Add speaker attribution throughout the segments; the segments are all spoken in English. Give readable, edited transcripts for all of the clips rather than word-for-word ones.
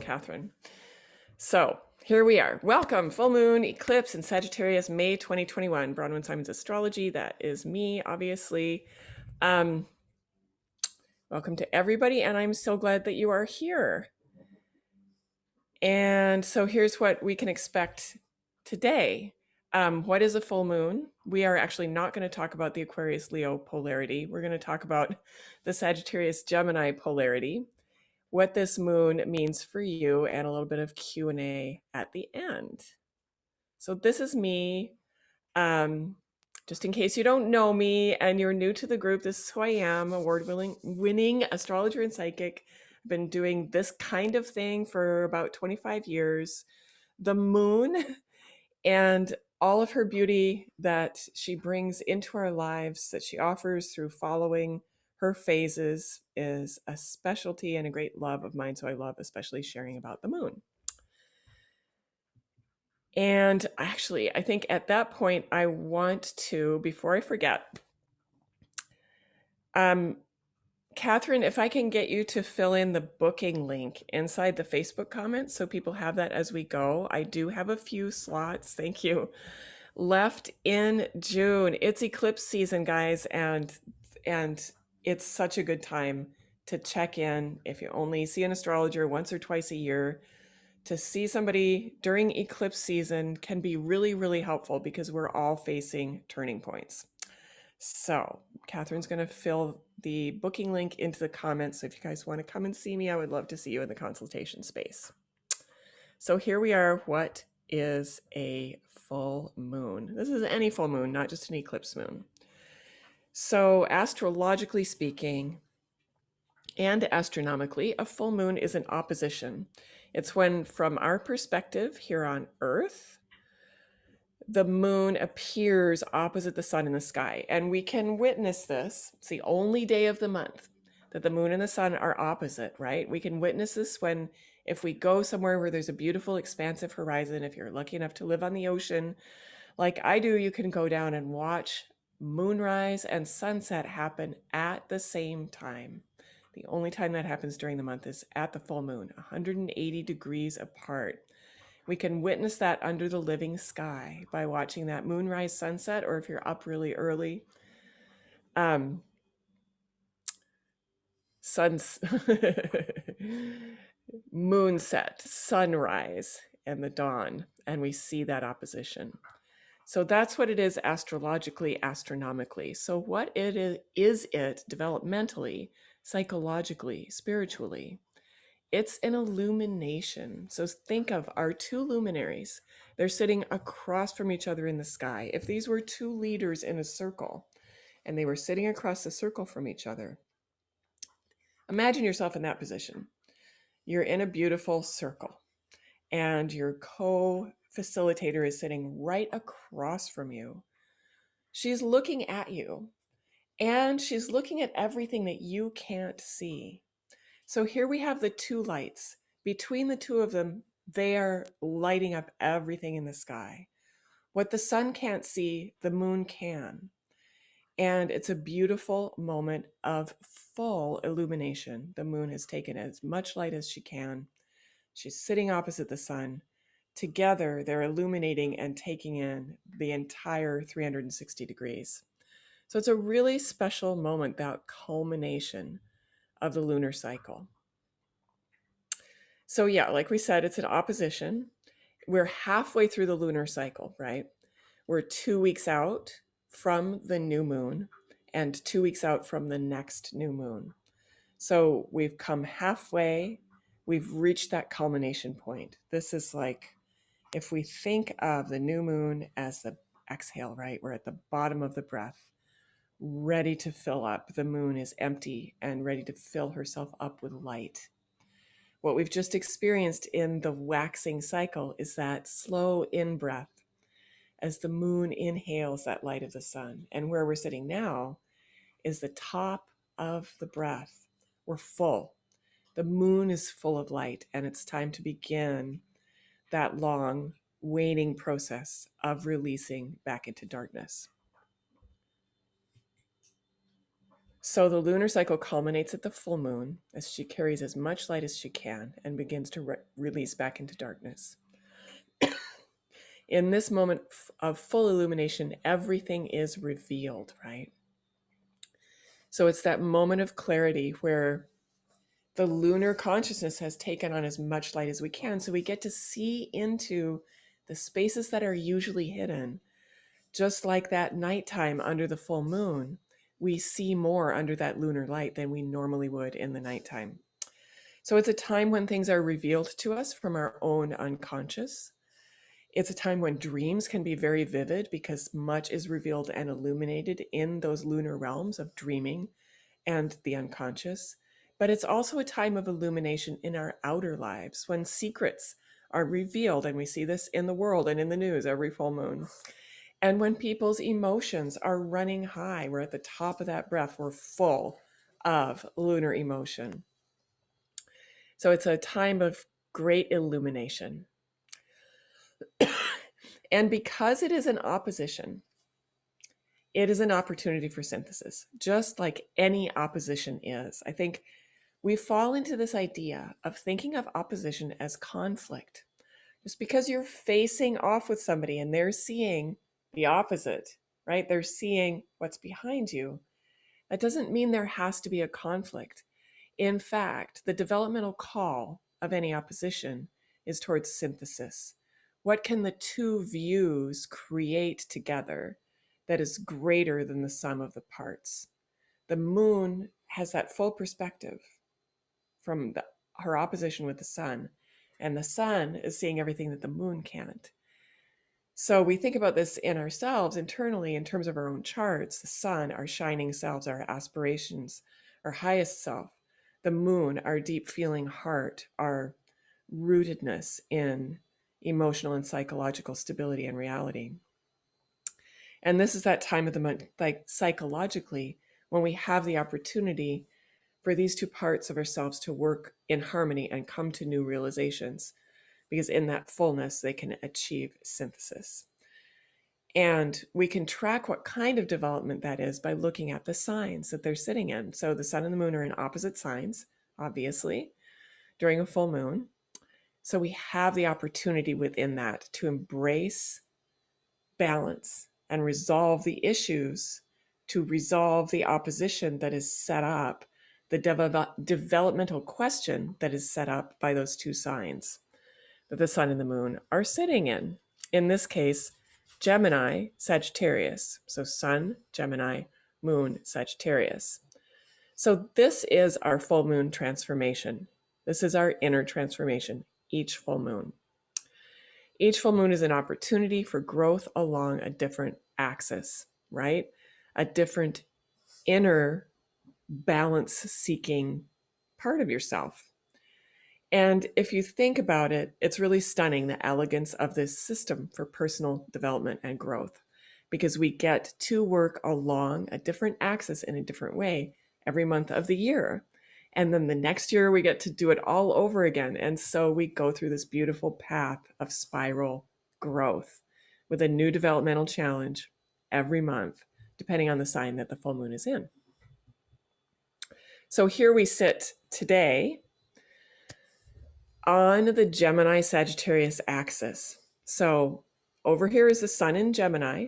Speaker 1: Catherine. So here we are. Welcome, full moon eclipse in Sagittarius, May 2021. Bronwyn Simon's astrology. That is me, obviously. Welcome to everybody, and I'm so glad that you are here. And so here's what we can expect today. What is a full moon? We are actually not going to talk about the Aquarius Leo polarity. We're going to talk about the Sagittarius Gemini polarity, what this moon means for you, and a little bit of Q&A at the end. So this is me. Just in case you don't know me and you're new to the group, this is who I am, award-winning astrologer and psychic. I've been doing this kind of thing for about 25 years. The moon and all of her beauty that she brings into our lives, that she offers through following her phases, is a specialty and a great love of mine. So I love especially sharing about the moon. And actually, I think at that point, I want to, before I forget, Catherine, if I can get you to fill in the booking link inside the Facebook comments so people have that as we go. I do have a few slots, thank you, left in June. It's eclipse season, guys, and it's such a good time to check in. If you only see an astrologer once or twice a year, to see somebody during eclipse season can be really, really helpful because we're all facing turning points. So Catherine's going to fill the booking link into the comments. So if you guys want to come and see me, I would love to see you in the consultation space. So here we are. What is a full moon? This is any full moon, not just an eclipse moon. So astrologically speaking, and astronomically, a full moon is an opposition. It's when, from our perspective here on Earth, the moon appears opposite the sun in the sky. And we can witness this. It's the only day of the month that the moon and the sun are opposite, right? We can witness this when, if we go somewhere where there's a beautiful, expansive horizon, if you're lucky enough to live on the ocean, like I do, you can go down and watch moonrise and sunset happen at the same time. The only time that happens during the month is at the full moon, 180 degrees apart. We can witness that under the living sky by watching that moonrise sunset, or if you're up really early, moonset, sunrise, and the dawn, and we see that opposition. So that's what it is astrologically, astronomically. So what is it developmentally, psychologically, spiritually? It's an illumination. So think of our two luminaries. They're sitting across from each other in the sky. If these were two leaders in a circle and they were sitting across the circle from each other, imagine yourself in that position. You're in a beautiful circle and your co-facilitator is sitting right across from you. She's looking at you and she's looking at everything that you can't see. So here we have the two lights. Between the two of them, they are lighting up everything in the sky. What the sun can't see, the moon can. And it's a beautiful moment of full illumination. The moon has taken as much light as she can. She's sitting opposite the sun. Together, they're illuminating and taking in the entire 360 degrees. So it's a really special moment, that culmination of the lunar cycle. So yeah, like we said, it's an opposition. We're halfway through the lunar cycle, right? We're 2 weeks out from the new moon and 2 weeks out from the next new moon. So we've come halfway. We've reached that culmination point. This is like, if we think of the new moon as the exhale, right? We're at the bottom of the breath, ready to fill up. The moon is empty and ready to fill herself up with light. What we've just experienced in the waxing cycle is that slow in-breath as the moon inhales that light of the sun. And where we're sitting now is the top of the breath. We're full. The moon is full of light, and it's time to begin that long waning process of releasing back into darkness. So the lunar cycle culminates at the full moon as she carries as much light as she can and begins to release back into darkness. In this moment of full illumination, everything is revealed, right? So it's that moment of clarity where the lunar consciousness has taken on as much light as we can. So we get to see into the spaces that are usually hidden. Just like that nighttime under the full moon, we see more under that lunar light than we normally would in the nighttime. So it's a time when things are revealed to us from our own unconscious. It's a time when dreams can be very vivid because much is revealed and illuminated in those lunar realms of dreaming and the unconscious. But it's also a time of illumination in our outer lives when secrets are revealed. And we see this in the world and in the news every full moon. And when people's emotions are running high, we're at the top of that breath, we're full of lunar emotion. So it's a time of great illumination. And because it is an opposition, it is an opportunity for synthesis, just like any opposition is. I think we fall into this idea of thinking of opposition as conflict. Just because you're facing off with somebody and they're seeing the opposite, right? They're seeing what's behind you. That doesn't mean there has to be a conflict. In fact, the developmental call of any opposition is towards synthesis. What can the two views create together that is greater than the sum of the parts? The moon has that full perspective from her opposition with the sun, and the sun is seeing everything that the moon can't. So we think about this in ourselves internally in terms of our own charts. The sun, our shining selves, our aspirations, our highest self. The moon, our deep feeling heart, our rootedness in emotional and psychological stability and reality. And this is that time of the month, like psychologically, when we have the opportunity for these two parts of ourselves to work in harmony and come to new realizations, because in that fullness, they can achieve synthesis. And we can track what kind of development that is by looking at the signs that they're sitting in. So the sun and the moon are in opposite signs, obviously, during a full moon. So we have the opportunity within that to embrace balance and resolve the issues, to resolve the opposition that is set up, the developmental question that is set up by those two signs that the sun and the moon are sitting in. In this case, Gemini, Sagittarius. So sun, Gemini, moon, Sagittarius. So this is our full moon transformation. This is our inner transformation, each full moon. Each full moon is an opportunity for growth along a different axis, right? A different inner balance seeking part of yourself. And if you think about it, it's really stunning, the elegance of this system for personal development and growth, because we get to work along a different axis in a different way every month of the year. And then the next year we get to do it all over again. And so we go through this beautiful path of spiral growth with a new developmental challenge every month, depending on the sign that the full moon is in. So here we sit today on the Gemini Sagittarius axis. So over here is the sun in Gemini,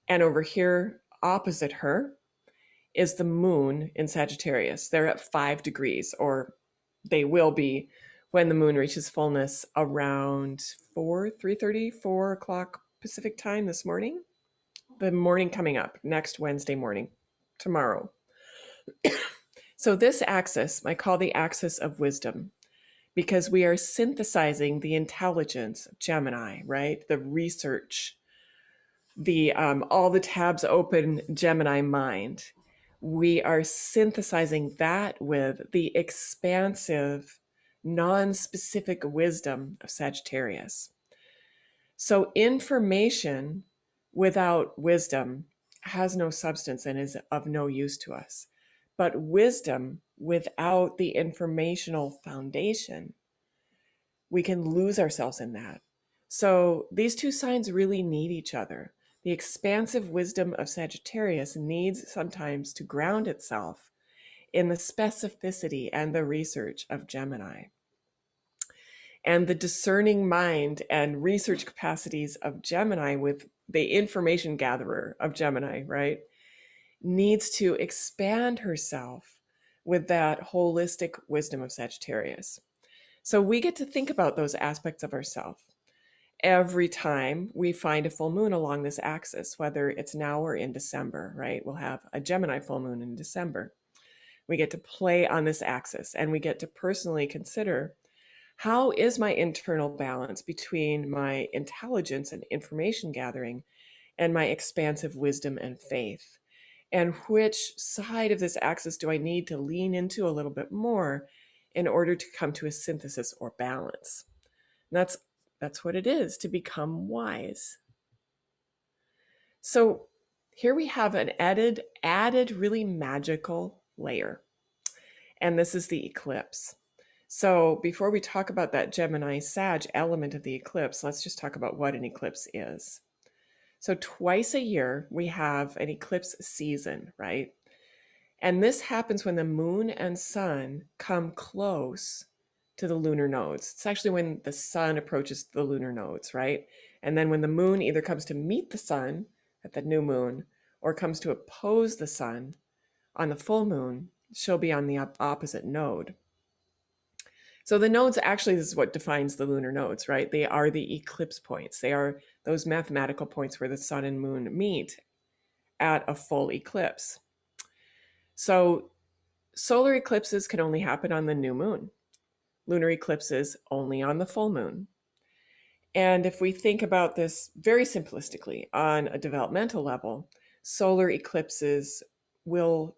Speaker 1: and over here opposite her is the moon in Sagittarius. They're at 5 degrees, or they will be when the moon reaches fullness around 3:30, 4 o'clock Pacific time this morning. The morning coming up, next Wednesday morning, tomorrow. So this axis I call the axis of wisdom, because we are synthesizing the intelligence of Gemini, right? The research, the all the tabs open Gemini mind. We are synthesizing that with the expansive, non-specific wisdom of Sagittarius. So information without wisdom has no substance and is of no use to us. But wisdom without the informational foundation, we can lose ourselves in that. So these two signs really need each other. The expansive wisdom of Sagittarius needs sometimes to ground itself in the specificity and the research of Gemini. And the discerning mind and research capacities of Gemini, with the information gatherer of Gemini, right, needs to expand herself with that holistic wisdom of Sagittarius. So we get to think about those aspects of ourselves every time we find a full moon along this axis, whether it's now or in December, right? We'll have a Gemini full moon in December. We get to play on this axis and we get to personally consider, how is my internal balance between my intelligence and information gathering and my expansive wisdom and faith? And which side of this axis do I need to lean into a little bit more in order to come to a synthesis or balance? And that's what it is to become wise. So here we have an added really magical layer. And this is the eclipse. So before we talk about that Gemini Sag element of the eclipse, let's just talk about what an eclipse is. So twice a year, we have an eclipse season, right? And this happens when the moon and sun come close to the lunar nodes. It's actually when the sun approaches the lunar nodes, right? And then when the moon either comes to meet the sun at the new moon or comes to oppose the sun on the full moon, she'll be on the opposite node. So the nodes, actually, this is what defines the lunar nodes, right? They are the eclipse points. They are those mathematical points where the sun and moon meet at a full eclipse. So solar eclipses can only happen on the new moon. Lunar eclipses only on the full moon. And if we think about this very simplistically on a developmental level, solar eclipses will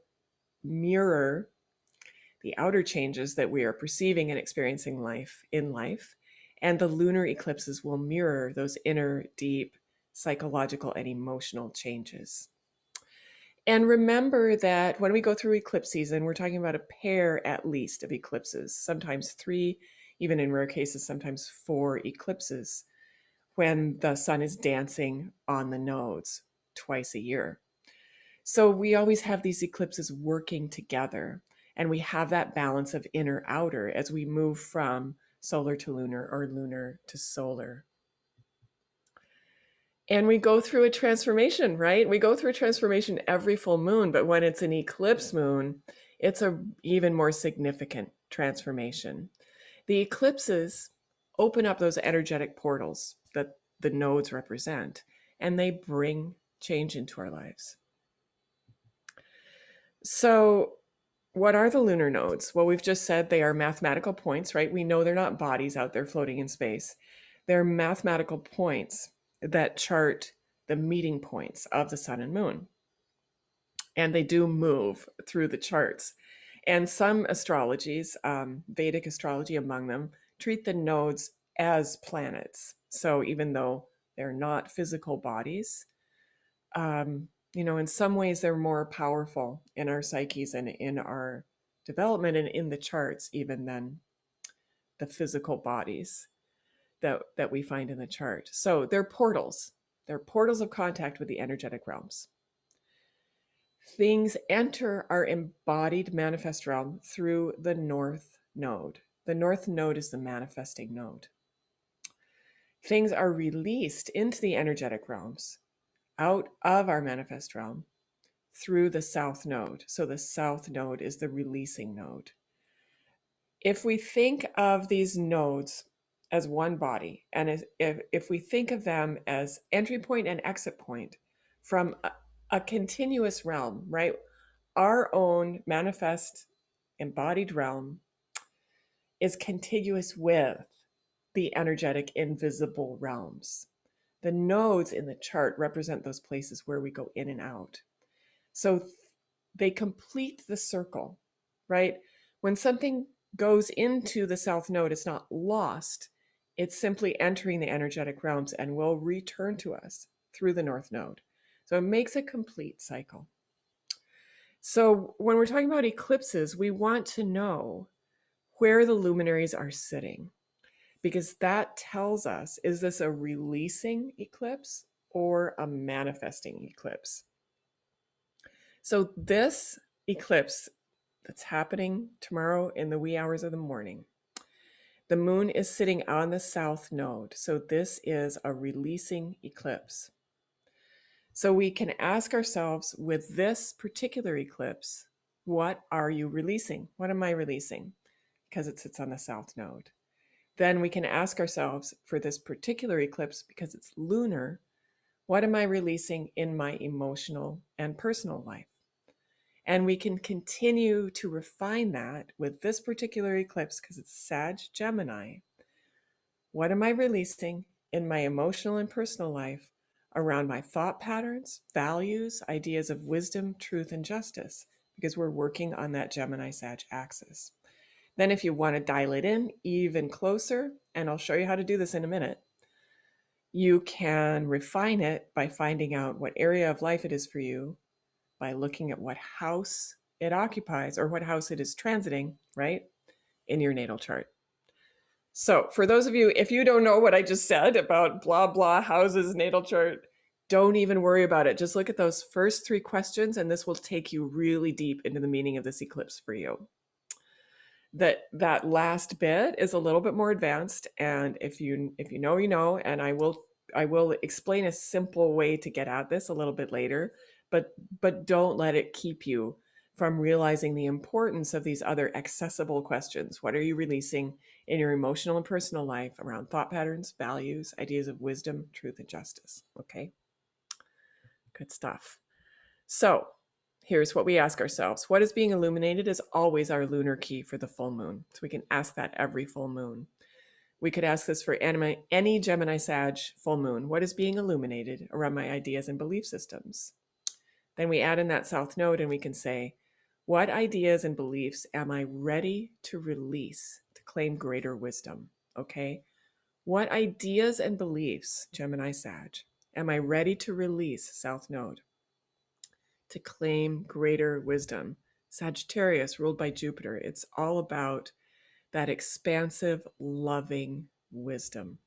Speaker 1: mirror the outer changes that we are perceiving and experiencing in life, and the lunar eclipses will mirror those inner, deep, psychological and emotional changes. And remember that when we go through eclipse season, we're talking about a pair at least of eclipses, sometimes 3, even in rare cases, sometimes 4 eclipses when the sun is dancing on the nodes twice a year. So we always have these eclipses working together. And we have that balance of inner outer as we move from solar to lunar or lunar to solar. And we go through a transformation, right? We go through a transformation every full moon, but when it's an eclipse moon, it's an even more significant transformation. The eclipses open up those energetic portals that the nodes represent, and they bring change into our lives. So what are the lunar nodes? Well, we've just said they are mathematical points, right? We know they're not bodies out there floating in space. They're mathematical points that chart the meeting points of the sun and moon. And they do move through the charts. And some astrologies, Vedic astrology among them, treat the nodes as planets. So even though they're not physical bodies, in some ways they're more powerful in our psyches and in our development and in the charts even than the physical bodies that we find in the chart. So they're portals. They're portals of contact with the energetic realms. Things enter our embodied manifest realm through the north node. The north node is the manifesting node. Things are released into the energetic realms out of our manifest realm through the south node. So the south node is the releasing node. If we think of these nodes as one body, and if we think of them as entry point and exit point from a continuous realm, right? Our own manifest embodied realm is contiguous with the energetic invisible realms. The nodes in the chart represent those places where we go in and out. So they complete the circle, right? When something goes into the south node, it's not lost. It's simply entering the energetic realms and will return to us through the north node. So it makes a complete cycle. So when we're talking about eclipses, we want to know where the luminaries are sitting, because that tells us, is this a releasing eclipse or a manifesting eclipse. So this eclipse that's happening tomorrow in the wee hours of the morning, the moon is sitting on the south node. So this is a releasing eclipse. So we can ask ourselves with this particular eclipse, what are you releasing? What am I releasing? Because it sits on the south node. Then we can ask ourselves for this particular eclipse, because it's lunar, what am I releasing in my emotional and personal life? And we can continue to refine that with this particular eclipse because it's Sag Gemini. What am I releasing in my emotional and personal life around my thought patterns, values, ideas of wisdom, truth, and justice? Because we're working on that Gemini Sag axis. Then, if you want to dial it in even closer, and I'll show you how to do this in a minute, you can refine it by finding out what area of life it is for you, by looking at what house it occupies or what house it is transiting, right, in your natal chart. So for those of you, if you don't know what I just said about blah, blah, houses, natal chart, don't even worry about it. Just look at those first 3 questions, and this will take you really deep into the meaning of this eclipse for you. That last bit is a little bit more advanced, and if you know, you know, and I will explain a simple way to get at this a little bit later, but don't let it keep you from realizing the importance of these other accessible questions. What are you releasing in your emotional and personal life around thought patterns, values, ideas of wisdom, truth, and justice? Okay, good stuff. So here's what we ask ourselves. What is being illuminated is always our lunar key for the full moon. So we can ask that every full moon. We could ask this for any Gemini Sag full moon. What is being illuminated around my ideas and belief systems? Then we add in that south node and we can say, what ideas and beliefs am I ready to release to claim greater wisdom? Okay. What ideas and beliefs, Gemini Sag, am I ready to release, south node, to claim greater wisdom? Sagittarius, ruled by Jupiter, it's all about that expansive, loving wisdom.